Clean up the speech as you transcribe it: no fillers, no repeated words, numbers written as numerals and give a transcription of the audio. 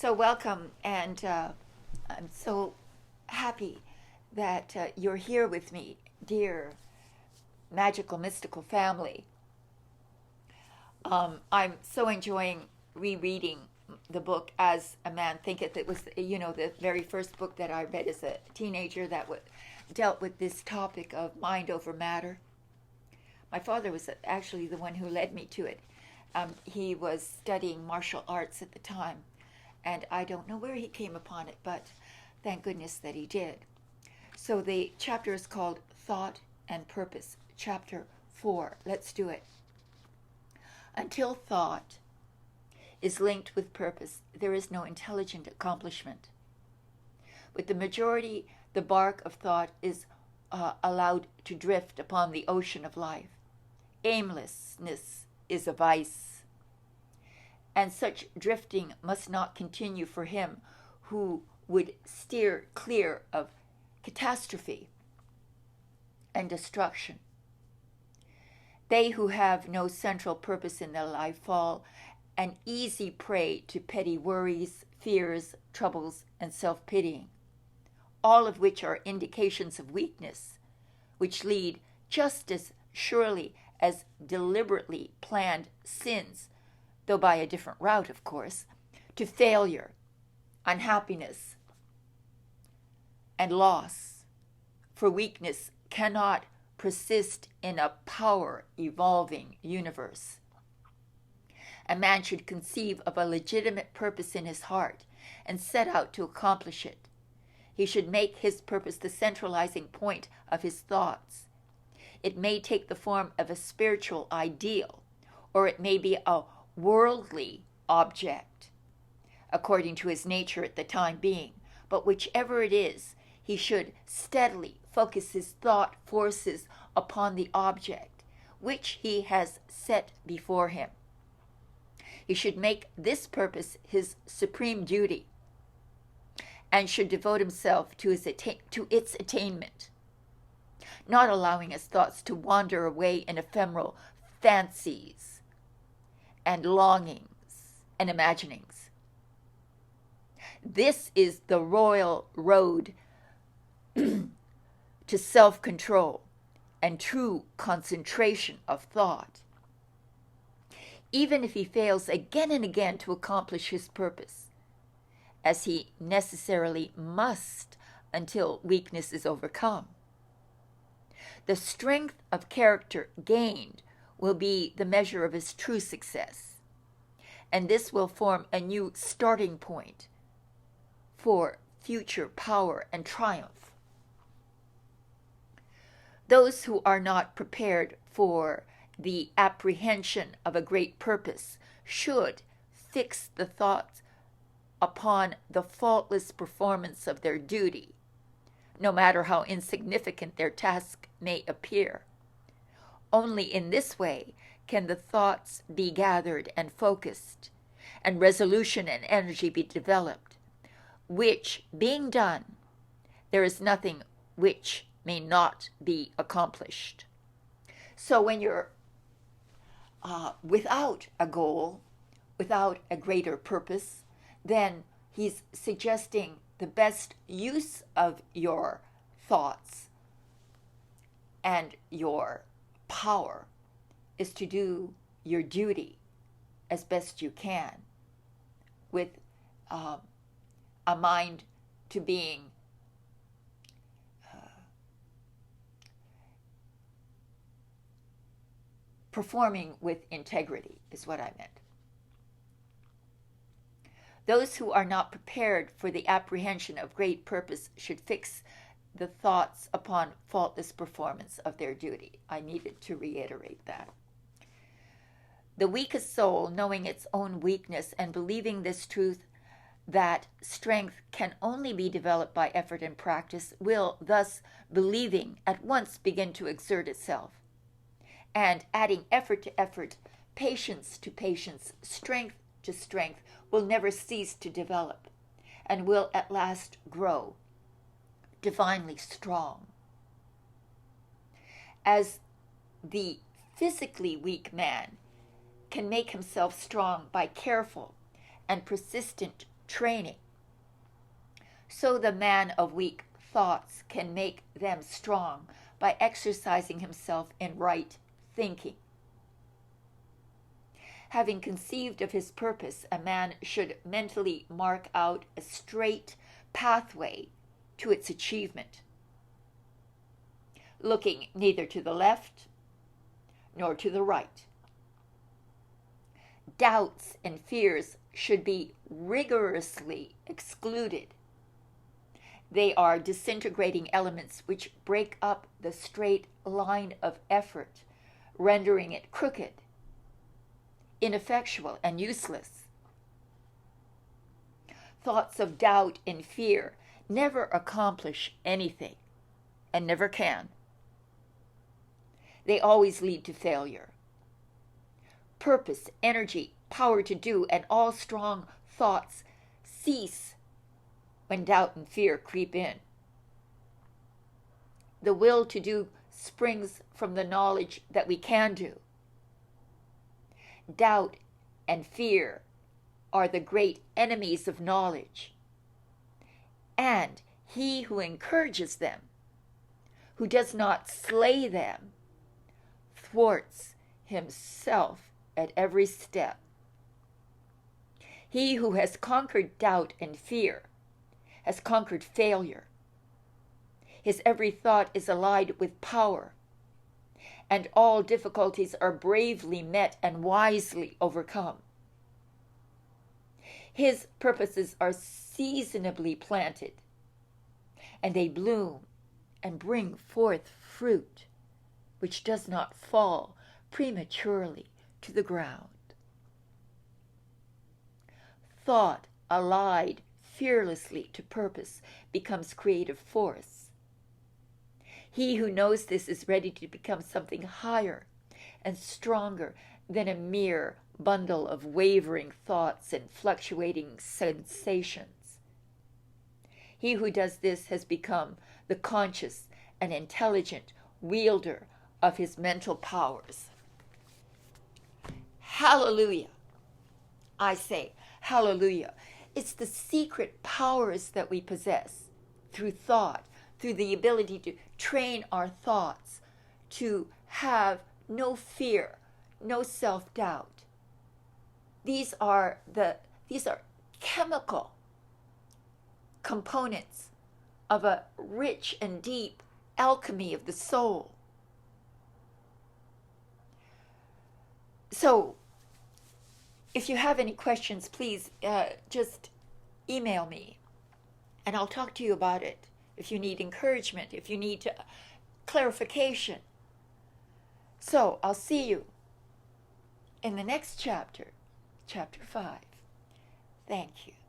So welcome, and I'm so happy that you're here with me, dear magical, mystical family. I'm so enjoying rereading the book As a Man Thinketh. It was, the very first book that I read as a teenager that dealt with this topic of mind over matter. My father was actually the one who led me to it. He was studying martial arts at the time, and I don't know where he came upon it, but thank goodness that he did. So the chapter is called Thought and Purpose, Chapter 4. Let's do it. Until thought is linked with purpose, there is no intelligent accomplishment. With the majority, the bark of thought is allowed to drift upon the ocean of life. Aimlessness is a vice, and such drifting must not continue for him who would steer clear of catastrophe and destruction. They who have no central purpose in their life fall an easy prey to petty worries, fears, troubles, and self-pitying, all of which are indications of weakness, which lead just as surely as deliberately planned sins, though by a different route, of course, to failure, unhappiness, and loss. For weakness cannot persist in a power-evolving universe. A man should conceive of a legitimate purpose in his heart and set out to accomplish it. He should make his purpose the centralizing point of his thoughts. It may take the form of a spiritual ideal, or it may be a worldly object, according to his nature at the time being. But whichever it is, he should steadily focus his thought forces upon the object which he has set before him. He should make this purpose his supreme duty and should devote himself to its attainment, not allowing his thoughts to wander away in ephemeral fancies and longings and imaginings. This is the royal road to self-control and true concentration of thought. Even if he fails again and again to accomplish his purpose, as he necessarily must until weakness is overcome, the strength of character gained will be the measure of his true success, and this will form a new starting point for future power and triumph. Those who are not prepared for the apprehension of a great purpose should fix the thoughts upon the faultless performance of their duty, no matter how insignificant their task may appear. Only in this way can the thoughts be gathered and focused, and resolution and energy be developed, which, being done, there is nothing which may not be accomplished. So when you're without a goal, without a greater purpose, then he's suggesting the best use of your thoughts and your power is to do your duty as best you can with a mind to being performing with integrity is what I meant. Those who are not prepared for the apprehension of great purpose should fix the thoughts upon faultless performance of their duty. I needed to reiterate that. The weakest soul, knowing its own weakness and believing this truth, that strength can only be developed by effort and practice, will, thus believing, at once begin to exert itself. And adding effort to effort, patience to patience, strength to strength, will never cease to develop, and will at last grow divinely strong. As the physically weak man can make himself strong by careful and persistent training. So the man of weak thoughts can make them strong by exercising himself in right thinking. Having conceived of his purpose, a man should mentally mark out a straight pathway to its achievement, looking neither to the left nor to the right. Doubts and fears should be rigorously excluded. They are disintegrating elements which break up the straight line of effort, rendering it crooked, ineffectual, and useless. Thoughts of doubt and fear never accomplish anything, and never can. They always lead to failure. Purpose, energy, power to do, and all strong thoughts cease when doubt and fear creep in. The will to do springs from the knowledge that we can do. Doubt and fear are the great enemies of knowledge. And he who encourages them, who does not slay them, thwarts himself at every step. He who has conquered doubt and fear has conquered failure. His every thought is allied with power, and all difficulties are bravely met and wisely overcome. His purposes are seasonably planted, and they bloom and bring forth fruit, which does not fall prematurely to the ground. Thought allied fearlessly to purpose becomes creative force. He who knows this is ready to become something higher and stronger than a mere bundle of wavering thoughts and fluctuating sensations. He who does this has become the conscious and intelligent wielder of his mental powers. Hallelujah! I say, hallelujah. It's the secret powers that we possess through thought, through the ability to train our thoughts, to have no fear, no self-doubt. These are chemical components of a rich and deep alchemy of the soul. So, if you have any questions, please just email me, and I'll talk to you about it. If you need encouragement, if you need clarification. So, I'll see you in the next chapter, chapter 5. Thank you.